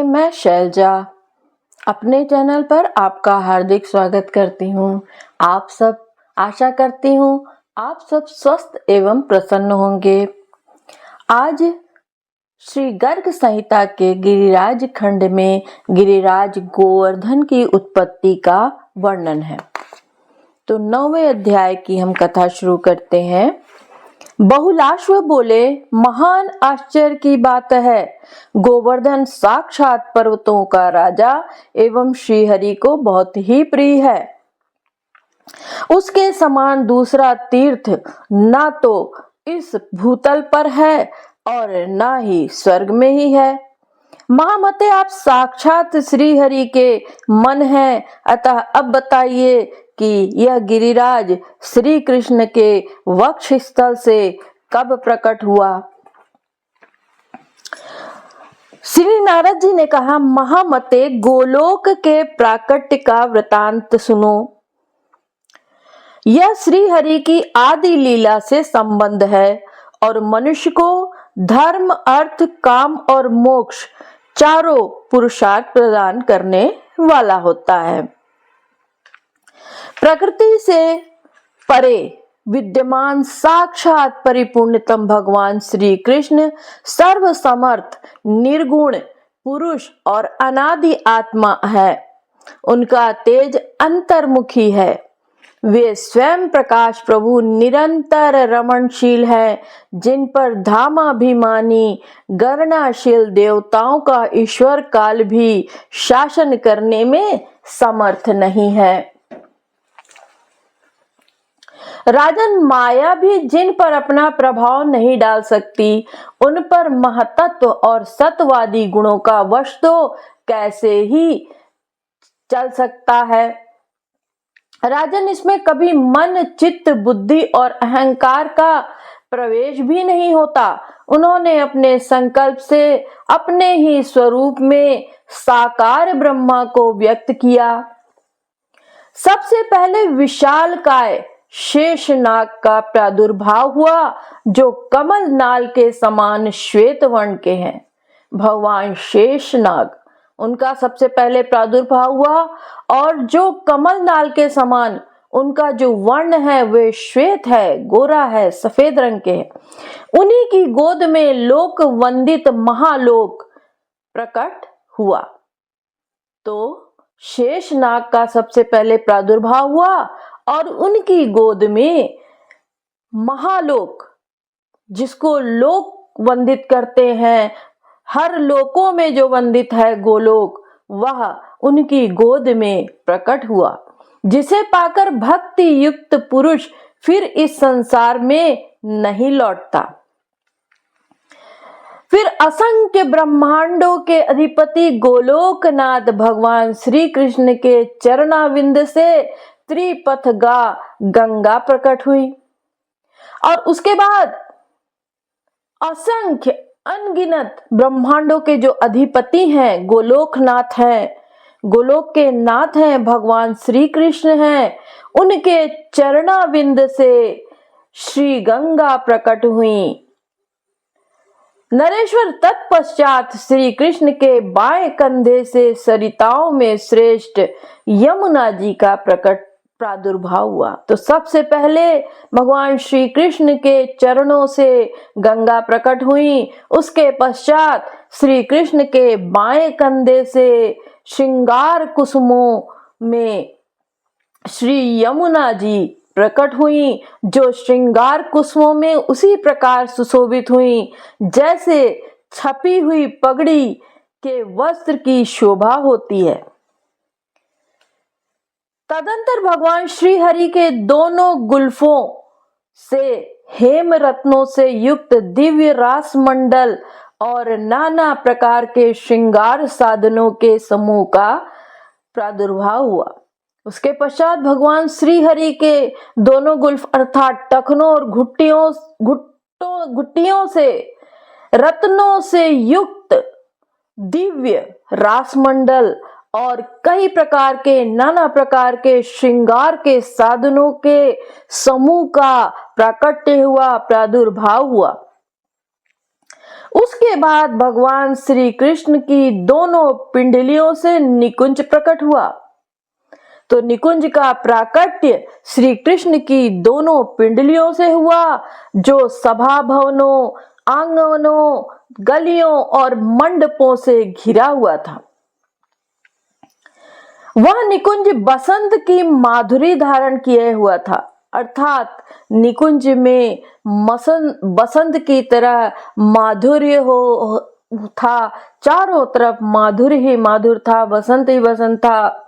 मैं शैलजा अपने चैनल पर आपका हार्दिक स्वागत करती हूँ। आप सब आशा करती हूँ आप सब स्वस्थ एवं प्रसन्न होंगे। आज श्री गर्ग संहिता के गिरिराज खंड में गिरिराज गोवर्धन की उत्पत्ति का वर्णन है। तो 9वें अध्याय की हम कथा शुरू करते हैं। बहुलाश्व बोले, महान आश्चर्य की बात है, गोवर्धन साक्षात पर्वतों का राजा एवं श्रीहरि को बहुत ही प्रिय है। उसके समान दूसरा तीर्थ ना तो इस भूतल पर है और ना ही स्वर्ग में ही है। महामते, आप साक्षात श्रीहरि के मन हैं, अतः अब बताइए कि यह गिरिराज श्री कृष्ण के वक्ष स्थल से कब प्रकट हुआ। श्री नारद जी ने कहा, महामते, गोलोक के प्राकट्य का वृतांत सुनो। यह श्री हरि की आदि लीला से संबंध है और मनुष्य को धर्म, अर्थ, काम और मोक्ष चारों पुरुषार्थ प्रदान करने वाला होता है। प्रकृति से परे विद्यमान साक्षात परिपूर्णतम भगवान श्री कृष्ण सर्वसमर्थ, निर्गुण पुरुष और अनादि आत्मा है। उनका तेज अंतर्मुखी है। वे स्वयं प्रकाश प्रभु निरंतर रमणशील है, जिन पर धामाभिमानी गणनाशील देवताओं का ईश्वर काल भी शासन करने में समर्थ नहीं है। राजन, माया भी जिन पर अपना प्रभाव नहीं डाल सकती, उन पर महतत्व और सत्वादी गुणों का वश तो कैसे ही चल सकता है। राजन, इसमें कभी मन, चित्त, बुद्धि और अहंकार का प्रवेश भी नहीं होता। उन्होंने अपने संकल्प से अपने ही स्वरूप में साकार ब्रह्मा को व्यक्त किया। सबसे पहले विशालकाय शेषनाग का प्रादुर्भाव हुआ, जो कमल नाल के समान श्वेत वर्ण के हैं। भगवान शेषनाग, उनका सबसे पहले प्रादुर्भाव हुआ और जो कमल नाल के समान उनका जो वर्ण है वे श्वेत है, गोरा है, सफेद रंग के है। उन्हीं की गोद में लोक वंदित महालोक प्रकट हुआ। तो शेषनाग का सबसे पहले प्रादुर्भाव हुआ और उनकी गोद में महालोक, जिसको लोक वंदित करते हैं, हर लोकों में जो वंदित है गोलोक, वह उनकी गोद में प्रकट हुआ, जिसे पाकर भक्ति युक्त पुरुष फिर इस संसार में नहीं लौटता। फिर असंख्य ब्रह्मांडों के अधिपति गोलोकनाथ भगवान श्री कृष्ण के चरणाविंद से त्रिपथगा गंगा प्रकट हुई और उसके बाद असंख्य अनगिनत ब्रह्मांडों के जो अधिपति हैं गोलोकनाथ हैं, गोलोक के नाथ हैं, भगवान श्री कृष्ण हैं, उनके चरणाविंद से श्री गंगा प्रकट हुई। नरेश्वर तत्पश्चात श्री कृष्ण के बाएं कंधे से सरिताओं में श्रेष्ठ यमुना जी का प्रादुर्भाव हुआ। तो सबसे पहले भगवान श्री कृष्ण के चरणों से गंगा प्रकट हुई, उसके पश्चात श्री कृष्ण के बाएं कंधे से श्रृंगार कुसुमों में श्री यमुना जी प्रकट हुई, जो श्रृंगार कुसुमों में उसी प्रकार सुशोभित हुई जैसे छपी हुई पगड़ी के वस्त्र की शोभा होती है। तदंतर भगवान श्री हरि के दोनों गुल्फों से हेम रत्नों से युक्त दिव्य रास मंडल और नाना प्रकार के श्रृंगार साधनों के समूह का प्रादुर्भाव हुआ। उसके पश्चात भगवान श्री हरि के दोनों गुल्फ अर्थात टखनों और घुट्टियों से रत्नों से युक्त दिव्य रासमंडल और कई प्रकार के नाना प्रकार के श्रृंगार के साधनों के समूह का प्राकट्य हुआ, प्रादुर्भाव हुआ। उसके बाद भगवान श्री कृष्ण की दोनों पिंडलियों से निकुंज प्रकट हुआ। तो निकुंज का प्राकट्य श्री कृष्ण की दोनों पिंडलियों से हुआ, जो सभा भवनों, आंगनों, गलियों और मंडपों से घिरा हुआ था। वह निकुंज बसंत की माधुरी धारण किए हुआ था, अर्थात निकुंज में बसंत की तरह माधुर्य हो था। चारों तरफ माधुर्य ही माधुर था, बसंत ही बसंत था।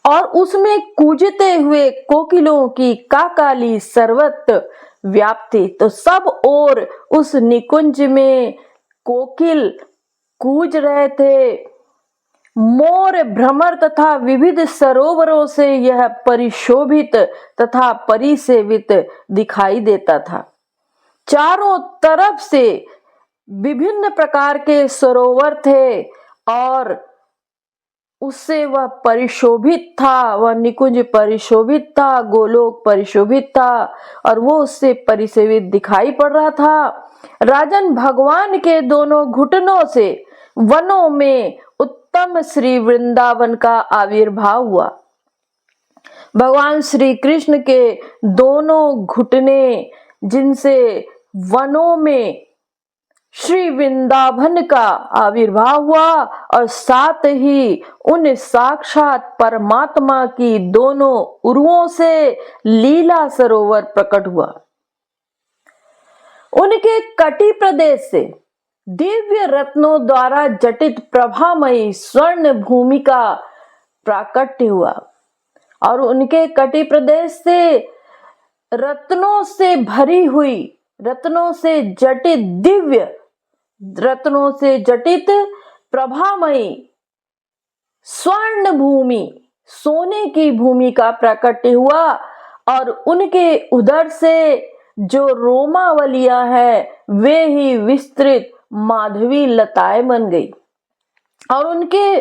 और उसमें कूजते हुए कोकिलों की काकाली सर्वत्र व्याप्ति। तो सब ओर उस निकुंज में कोकिल कूज रहे थे। मोर, भ्रमर तथा विविध सरोवरों से यह परिशोभित तथा परिसेवित दिखाई देता था। चारों तरफ से विभिन्न प्रकार के सरोवर थे और उससे वह परिशोभित था। वह निकुंज परिशोभित था, गोलोक परिशोभित था और वो उससे परिसेवित दिखाई पड़ रहा था। राजन, भगवान के दोनों घुटनों से वनों में उत्तम श्री वृंदावन का आविर्भाव हुआ। भगवान श्री कृष्ण के दोनों घुटने, जिनसे वनों में श्री वृंदावन का आविर्भाव हुआ और साथ ही उन साक्षात परमात्मा की दोनों उरुओं से लीला सरोवर प्रकट हुआ। उनके कटी प्रदेश से दिव्य रत्नों द्वारा जटित प्रभामयी स्वर्ण भूमि का प्राकट्य हुआ और उनके कटी प्रदेश से रत्नों से भरी हुई, रत्नों से जटित दिव्य, रत्नों से जटित प्रभामयी स्वर्ण भूमि, सोने की भूमि का प्राकट्य हुआ और उनके उदर से जो रोमावलियां है वे ही विस्तृत माधवी लताएं बन गई और उनके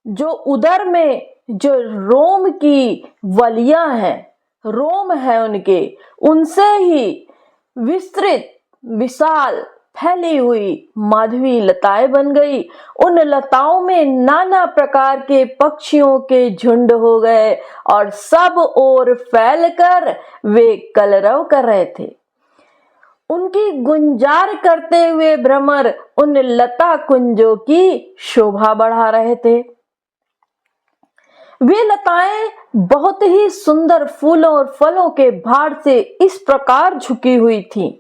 जो उदर में जो रोम की वलियां हैं, रोम है उनके, उनसे ही विस्तृत विशाल फैली हुई माधवी लताएं बन गई। उन लताओं में नाना प्रकार के पक्षियों के झुंड हो गए और सब ओर फैलकर वे कलरव कर रहे थे। उनकी गुंजार करते हुए भ्रमर उन लता कुंजों की शोभा बढ़ा रहे थे। वे लताएं बहुत ही सुंदर फूलों और फलों के भार से इस प्रकार झुकी हुई थीं।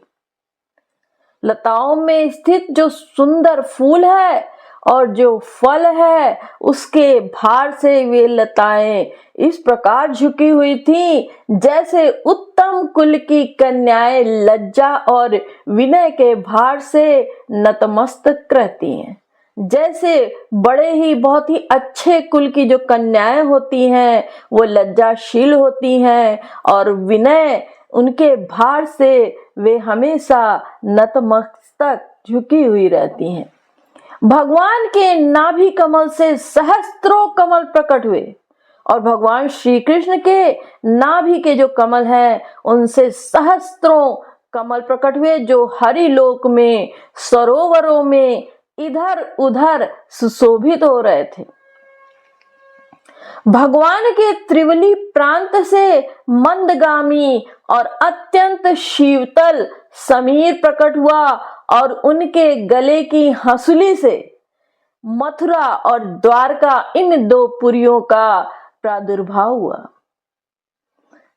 लताओं में स्थित जो सुंदर फूल है और जो फल है उसके भार से वे लताएं इस प्रकार झुकी हुई थीं जैसे उत्तम कुल की कन्याएं लज्जा और विनय के भार से नतमस्तक रहती हैं। जैसे बड़े ही बहुत ही अच्छे कुल की जो कन्याएं होती हैं वो लज्जाशील होती हैं और विनय उनके भार से वे हमेशा नतमस्तक झुकी हुई रहती हैं। भगवान के नाभि कमल से सहस्त्रों कमल प्रकट हुए और भगवान श्री कृष्ण के नाभि के जो कमल हैं उनसे सहस्त्रों कमल प्रकट हुए जो हरिलोक में सरोवरों में इधर उधर सुशोभित हो रहे थे। भगवान के त्रिवली प्रांत से मंदगामी और अत्यंत शीतल समीर प्रकट हुआ और उनके गले की हंसुली से मथुरा और द्वारका इन दो पुरियों का प्रादुर्भाव हुआ।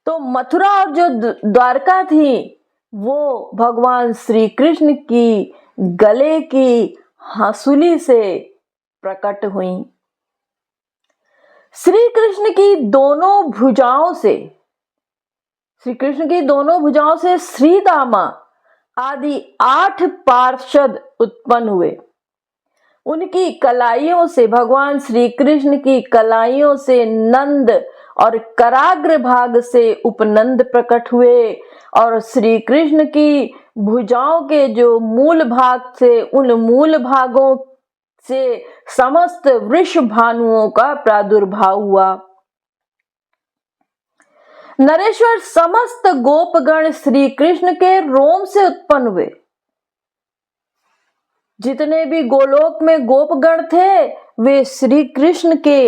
तो मथुरा और जो द्वारका थी वो भगवान श्री कृष्ण की गले की हंसुली से प्रकट हुई। श्री कृष्ण की दोनों भुजाओं से, श्री कृष्ण की दोनों भुजाओं से श्रीदामा आदि 8 पार्षद उत्पन्न हुए। उनकी कलाइयों से, भगवान श्री कृष्ण की कलाइयों से नंद और कराग्र भाग से उपनंद प्रकट हुए और श्री कृष्ण की भुजाओं के जो मूल भाग से, उन मूल भागों से समस्त वृषभानुओं का प्रादुर्भाव हुआ। नरेश्वर समस्त गोपगण श्री कृष्ण के रोम से उत्पन्न हुए। जितने भी गोलोक में गोपगण थे वे श्री कृष्ण के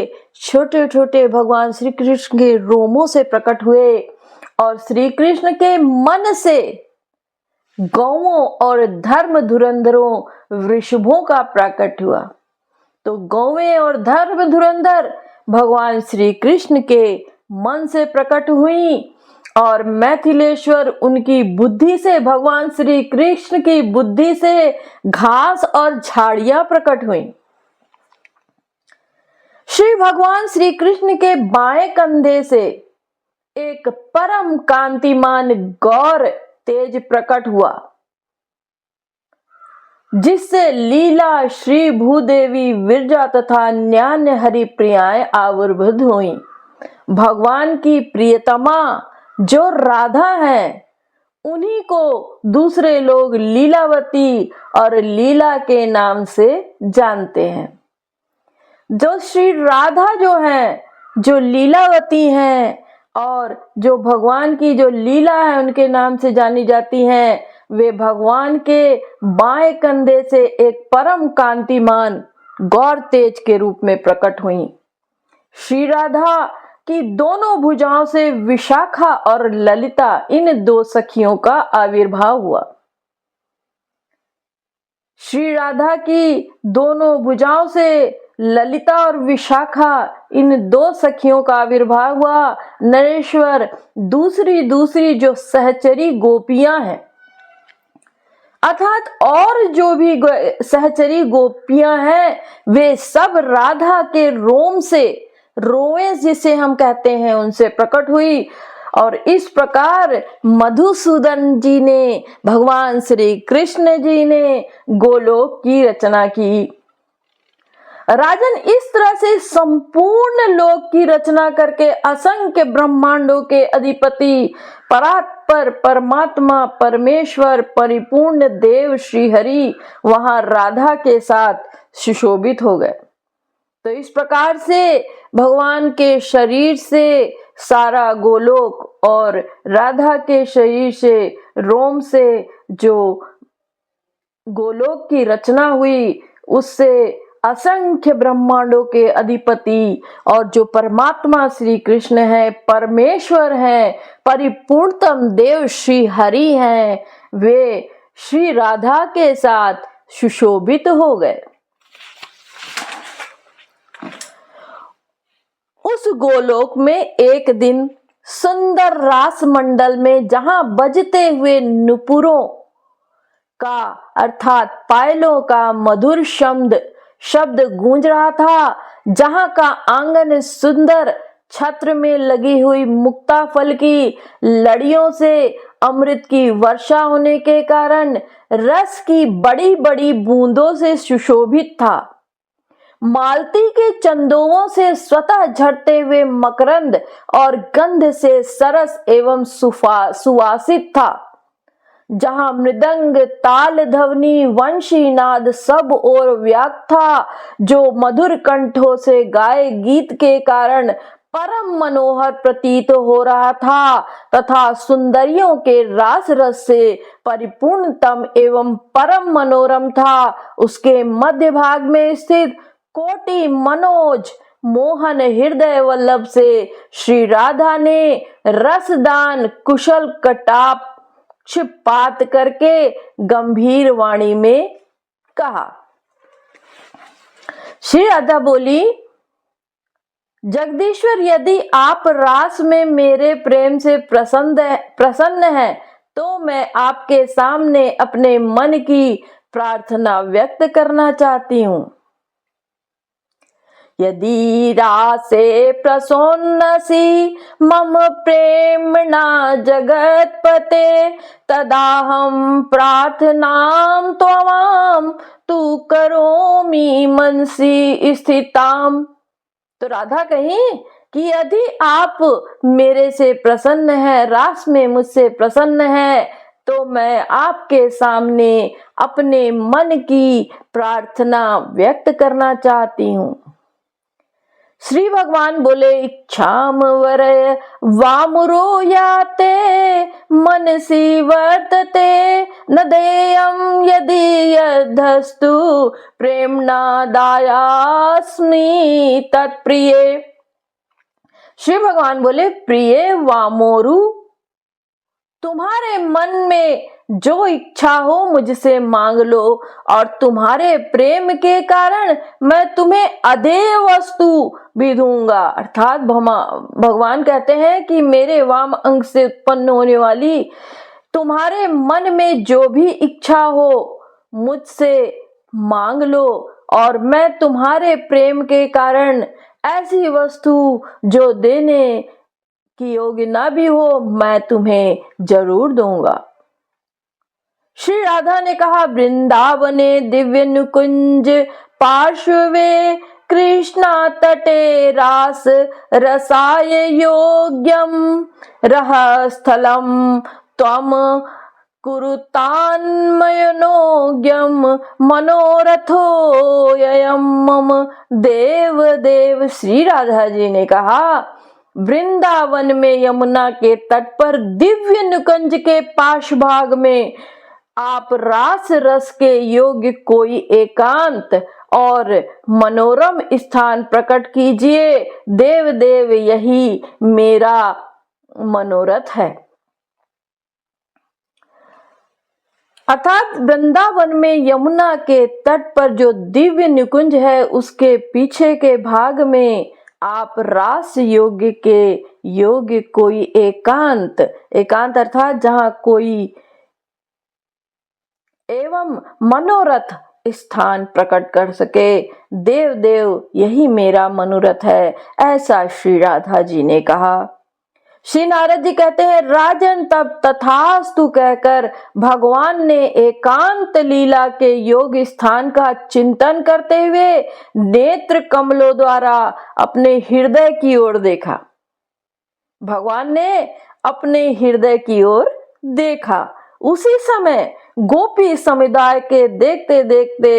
छोटे छोटे भगवान श्री कृष्ण के रोमों से प्रकट हुए और श्री कृष्ण के मन से गौओं और धर्म धुरंधरों वृषभों का प्रकट हुआ। तो गौवें और धर्म धुरंधर भगवान श्री कृष्ण के मन से प्रकट हुई और मैथिलेश्वर उनकी बुद्धि से, भगवान श्री कृष्ण की बुद्धि से घास और झाड़ियां प्रकट हुई। श्री भगवान श्री कृष्ण के बाएं कंधे से एक परम कांतिमान गौर तेज प्रकट हुआ, जिससे लीला श्री भूदेवी विरजा तथा अन्य हरिप्रियाएं आविर्भूत हुई। भगवान की प्रियतमा जो राधा है, उन्हीं को दूसरे लोग लीलावती और लीला के नाम से जानते हैं। जो श्री राधा जो है, जो लीलावती हैं और जो भगवान की जो लीला है उनके नाम से जानी जाती हैं, वे भगवान के बाएं कंधे से एक परम कांतिमान गौर तेज के रूप में प्रकट हुई। श्री राधा की दोनों भुजाओं से विशाखा और ललिता, इन दो सखियों का आविर्भाव हुआ। श्री राधा की दोनों भुजाओं से ललिता और विशाखा, इन दो सखियों का आविर्भाव हुआ। नरेश्वर दूसरी जो सहचरी गोपियां हैं, अर्थात और जो भी सहचरी गोपियां हैं, वे सब राधा के रोम से, रोए जिसे हम कहते हैं, उनसे प्रकट हुई। और इस प्रकार मधुसूदन जी ने, भगवान श्री कृष्ण जी ने गोलोक की रचना की। राजन, इस तरह से संपूर्ण लोक की रचना करके असंख्य ब्रह्मांडों के अधिपति परात्पर परमात्मा परमेश्वर परिपूर्ण देव श्री हरि वहां राधा के साथ सुशोभित हो गए। तो इस प्रकार से भगवान के शरीर से सारा गोलोक और राधा के शरीर से, रोम से जो गोलोक की रचना हुई, उससे असंख्य ब्रह्मांडों के अधिपति और जो परमात्मा श्री कृष्ण है, परमेश्वर है, परिपूर्णतम देव श्री हरि हैं, वे श्री राधा के साथ सुशोभित हो गए। उस गोलोक में एक दिन सुंदर रास मंडल में, जहां बजते हुए नुपुरों का अर्थात पायलों का मधुर शब्द गूंज रहा था, जहां का आंगन सुंदर छत्र में लगी हुई मुक्ता फल की लड़ियों से अमृत की वर्षा होने के कारण रस की बड़ी बड़ी बूंदों से सुशोभित था। मालती के चंदोवों से स्वतः झड़ते हुए मकरंद और गंध से सरस एवं सुवासित था। जहां मृदंग ताल ध्वनि वंशी नाद सब ओर व्याप्त था, जो मधुर कंठों से गाए गीत के कारण परम मनोहर प्रतीत हो रहा था तथा सुंदरियों के रास रस से परिपूर्णतम एवं परम मनोरम था। उसके मध्य भाग में स्थित कोटि मनोज मोहन हृदय वल्लभ से श्री राधा ने रसदान कुशल कटाप पात करके गंभीर वाणी में कहा। श्री राधा बोली, जगदीश्वर, यदि आप रास में मेरे प्रेम से प्रसन्न हैं, तो मैं आपके सामने अपने मन की प्रार्थना व्यक्त करना चाहती हूँ। यदि रासे प्रसन्नसि मम प्रेम्णा जगत्पते, तदाहं प्रार्थनां त्वां तु करोमि मनसि स्थिताम्। तो राधा कहीं कि यदि आप मेरे से प्रसन्न हैं, रास में मुझसे प्रसन्न हैं, तो मैं आपके सामने अपने मन की प्रार्थना व्यक्त करना चाहती हूँ। श्री भगवान बोले इच्छाम वरय वामुरो याते मनसि वर्तते न देयम यदि यद्धस्तु प्रेमणा दायास्मि तत्प्रिय। श्री भगवान बोले प्रिय वामोरु, तुम्हारे मन में जो इच्छा हो मुझसे मांग लो और तुम्हारे प्रेम के कारण मैं तुम्हें अधेय वस्तु भी दूंगा। अर्थात भगवान कहते हैं कि मेरे वाम अंग से उत्पन्न होने वाली तुम्हारे मन में जो भी इच्छा हो मुझसे मांग लो और मैं तुम्हारे प्रेम के कारण ऐसी वस्तु जो देने की योग्य ना भी हो मैं तुम्हें जरूर दूंगा। श्री राधा ने कहा वृंदावने दिव्य नुकुंज पार्श्वे कृष्णा तटे रास रसाय योग्यम रह स्थलम त्वम कुरुतान्मयनोग्यम मनोरथो ययम मम देव देव। श्री राधा जी ने कहा वृंदावन में यमुना के तट पर दिव्य नुकुंज के पाश भाग में आप रास रस के योग्य कोई एकांत और मनोरम स्थान प्रकट कीजिए। देव देव यही मेरा मनोरथ है। अर्थात वृंदावन में यमुना के तट पर जो दिव्य निकुंज है उसके पीछे के भाग में आप रास योग्य के योग्य कोई एकांत अर्थात जहां कोई एवं मनोरथ स्थान प्रकट कर सके। देव देव यही मेरा मनोरथ है, ऐसा श्री राधा जी ने कहा। श्री नारद जी कहते हैं राजन तब तथास्तु कहकर भगवान ने एकांत लीला के योग स्थान का चिंतन करते हुए नेत्र कमलों द्वारा अपने हृदय की ओर देखा। भगवान ने अपने हृदय की ओर देखा। उसी समय गोपी समुदाय के देखते देखते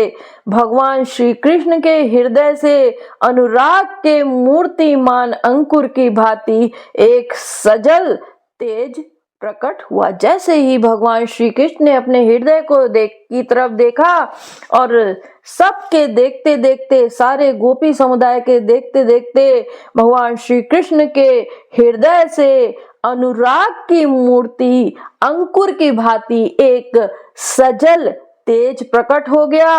भगवान श्री कृष्ण के हृदय से अनुराग के मूर्तिमान अंकुर की भांति एक सजल तेज प्रकट हुआ। जैसे ही भगवान श्री कृष्ण ने अपने हृदय को की तरफ देखा और सबके देखते देखते सारे गोपी समुदाय के देखते देखते भगवान श्री कृष्ण के हृदय से अनुराग की मूर्ति अंकुर की भांति एक सजल तेज प्रकट हो गया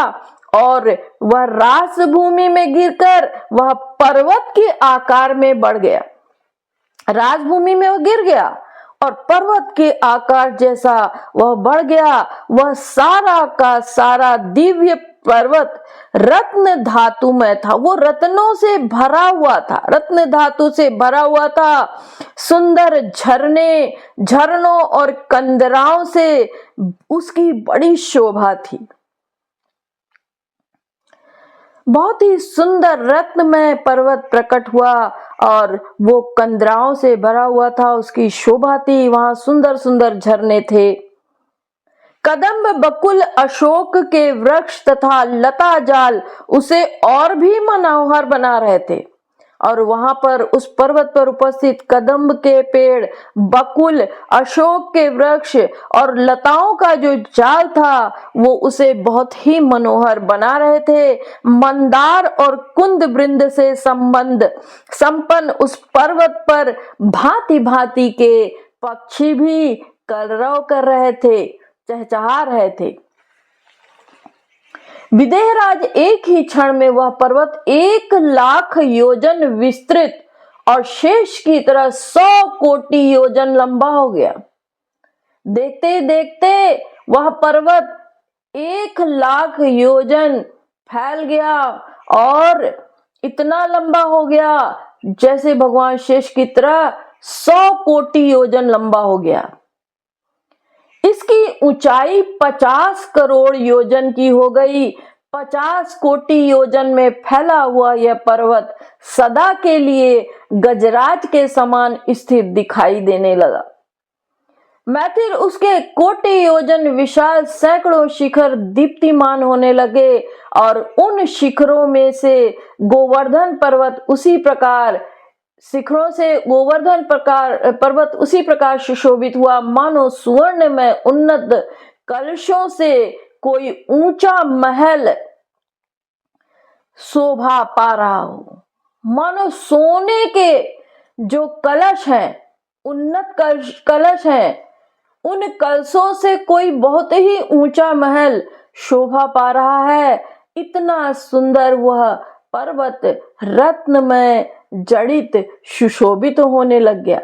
और वह रास भूमि में गिरकर वह पर्वत के आकार में बढ़ गया। राजभूमि में वह गिर गया और पर्वत के आकार जैसा वह बढ़ गया। वह सारा का सारा दिव्य पर्वत रत्न धातु में था। वो रत्नों से भरा हुआ था, रत्न धातु से भरा हुआ था। सुंदर झरनों और कंदराओं से उसकी बड़ी शोभा थी। बहुत ही सुंदर रत्नमय पर्वत प्रकट हुआ और वो कंदराओं से भरा हुआ था, उसकी शोभा थी। वहां सुंदर सुंदर झरने थे। कदम्ब बकुल अशोक के वृक्ष तथा लता जाल उसे और भी मनोहर बना रहे थे और वहां पर उस पर्वत पर उपस्थित कदम्ब के पेड़, बकुल, अशोक के वृक्ष और लताओं का जो जाल था वो उसे बहुत ही मनोहर बना रहे थे। मंदार और कुंद वृंद से संपन्न उस पर्वत पर भांति भांति के पक्षी भी कलरव कर रहे थे, चहचहा रहे थे। विदेहराज एक ही क्षण में वह पर्वत 1,00,000 योजन विस्तृत और शेष की तरह 100 कोटि योजन लंबा हो गया। देखते देखते वह पर्वत 1,00,000 योजन फैल गया और इतना लंबा हो गया जैसे भगवान शेष की तरह 100 कोटि योजन लंबा हो गया। इसकी ऊंचाई 50 करोड़ योजन की हो गई। 50 कोटि योजन में फैला हुआ यह पर्वत सदा के लिए गजराज के समान स्थिर दिखाई देने लगा। मैथिल उसके कोटि योजन विशाल सैकड़ों शिखर दीप्तिमान होने लगे और उन शिखरों में से गोवर्धन पर्वत उसी प्रकार शिखरों से पर्वत उसी प्रकार सुशोभित हुआ मानो सुवर्ण में उन्नत कलशों से कोई ऊंचा महल शोभा पा रहा हो। मानो सोने के जो कलश हैं, उन्नत कलश हैं, उन कलशों से कोई बहुत ही ऊंचा महल शोभा पा रहा है। इतना सुंदर वह पर्वत रत्न में जड़ित सुशोभित होने लग गया।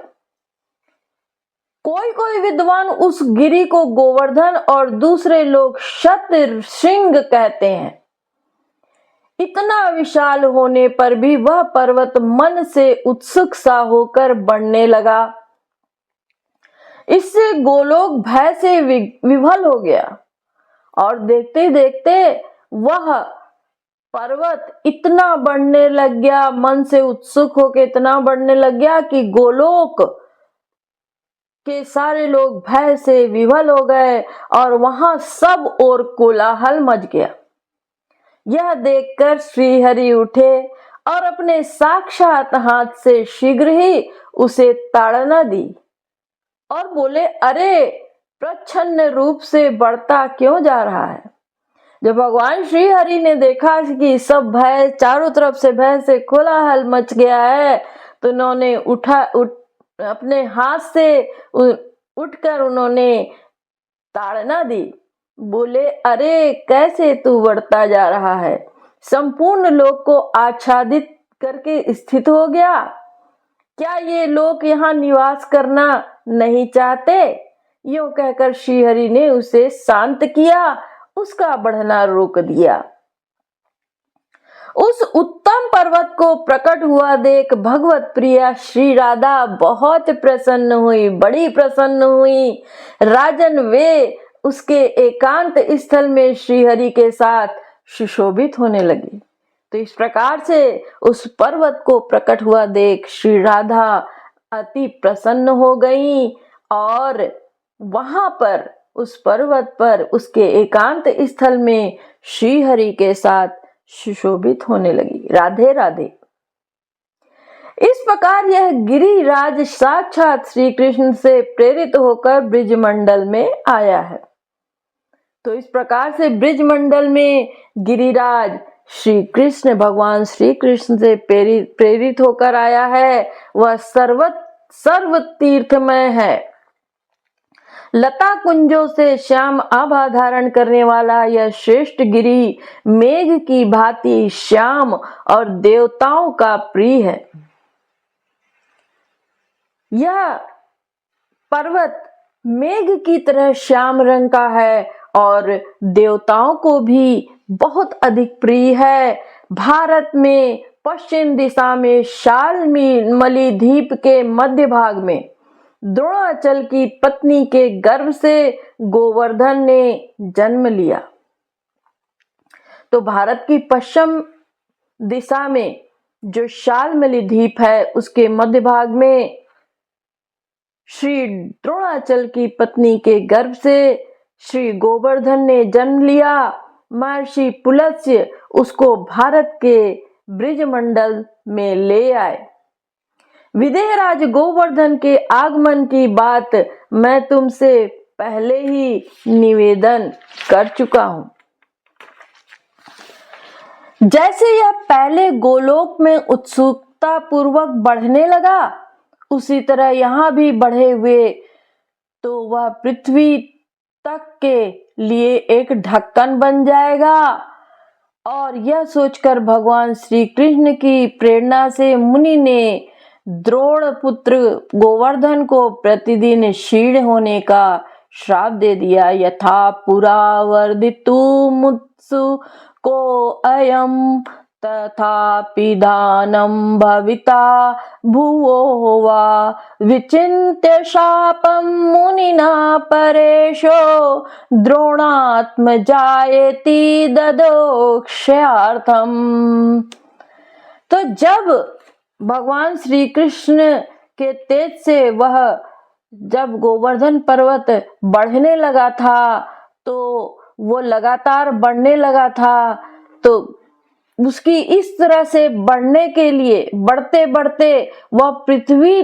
कोई कोई विद्वान उस गिरी को गोवर्धन और दूसरे लोग शतशृंग कहते हैं। इतना विशाल होने पर भी वह पर्वत मन से उत्सुक सा होकर बढ़ने लगा। इससे गोलोक भय से विभल हो गया और देखते देखते वह पर्वत इतना बढ़ने लग गया, मन से उत्सुक होकर इतना बढ़ने लग गया कि गोलोक के सारे लोग भय से विभल हो गए और वहां सब ओर कोलाहल मच गया। यह देखकर श्रीहरि उठे और अपने साक्षात हाथ से शीघ्र ही उसे ताड़ना दी और बोले, अरे प्रच्छन्न रूप से बढ़ता क्यों जा रहा है? जब भगवान श्री हरि ने देखा कि सब भय चारों तरफ से भय से कोलाहल मच गया है, तो उन्होंने अपने हाथ से उठकर उन्होंने ताड़ना दी। बोले, अरे कैसे तू बढ़ता जा रहा है? संपूर्ण लोक को आच्छादित करके स्थित हो गया। क्या ये लोग यहाँ निवास करना नहीं चाहते? यूं कहकर श्रीहरि ने उसे शांत किया, उसका बढ़ना रोक दिया। उस उत्तम पर्वत को प्रकट हुआ देख भगवत प्रिया श्री राधा बहुत प्रसन्न हुई, बड़ी प्रसन्न हुई। राजन वे उसके एकांत स्थल में श्रीहरि के साथ सुशोभित होने लगी। तो इस प्रकार से उस पर्वत को प्रकट हुआ देख श्री राधा अति प्रसन्न हो गई और वहां पर उस पर्वत पर उसके एकांत स्थल में श्रीहरि के साथ सुशोभित होने लगी। राधे राधे। इस प्रकार यह गिरिराज साक्षात श्री कृष्ण से प्रेरित होकर ब्रिजमंडल में आया है। तो इस प्रकार से ब्रिजमंडल में गिरिराज श्री कृष्ण, भगवान श्री कृष्ण से प्रेरित होकर आया है। वह सर्व तीर्थमय है। लता कुंजों से श्याम आभा धारण करने वाला यह श्रेष्ठ गिरी मेघ की भांति श्याम और देवताओं का प्रिय है। यह पर्वत मेघ की तरह श्याम रंग का है और देवताओं को भी बहुत अधिक प्रिय है। भारत में पश्चिम दिशा में शाल्मली द्वीप के मध्य भाग में द्रोणाचल की पत्नी के गर्भ से गोवर्धन ने जन्म लिया। तो भारत की पश्चिम दिशा में जो शाल्मली द्वीप है, उसके मध्य भाग में श्री द्रोणाचल की पत्नी के गर्भ से श्री गोवर्धन ने जन्म लिया। महर्षि पुलत्स्य उसको भारत के ब्रिजमंडल में ले आए। विदेहराज गोवर्धन के आगमन की बात मैं तुमसे पहले ही निवेदन कर चुका हूं। जैसे यह पहले गोलोक में उत्सुकता पूर्वक बढ़ने लगा, उसी तरह यहाँ भी बढ़े हुए तो वह पृथ्वी तक के लिए एक ढक्कन बन जाएगा। और यह सोचकर भगवान श्री कृष्ण की प्रेरणा से मुनि ने द्रोण पुत्र गोवर्धन को प्रतिदिन क्षीण होने का श्राप दे दिया। यथा पुरा वर्धितु मुत्सु को अयम तथापि दानं भविता भुवो वा विचिन्त्य शापं मुनिना परेशो द्रोणात्म जायति ददोक्षयार्थम। तो जब भगवान श्री कृष्ण के तेज से वह जब गोवर्धन पर्वत बढ़ने लगा था तो वो लगातार बढ़ने लगा था, तो उसकी इस तरह से बढ़ने के लिए बढ़ते बढ़ते वह पृथ्वी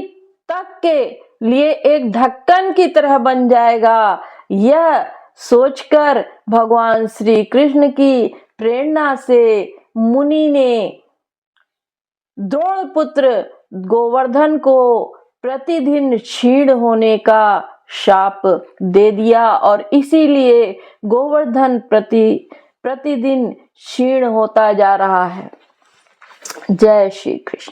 तक के लिए एक ढक्कन की तरह बन जाएगा। यह सोचकर भगवान श्री कृष्ण की प्रेरणा से मुनि ने द्रोणपुत्र गोवर्धन को प्रतिदिन क्षीण होने का शाप दे दिया और इसीलिए गोवर्धन प्रतिदिन क्षीण होता जा रहा है। जय श्री कृष्ण।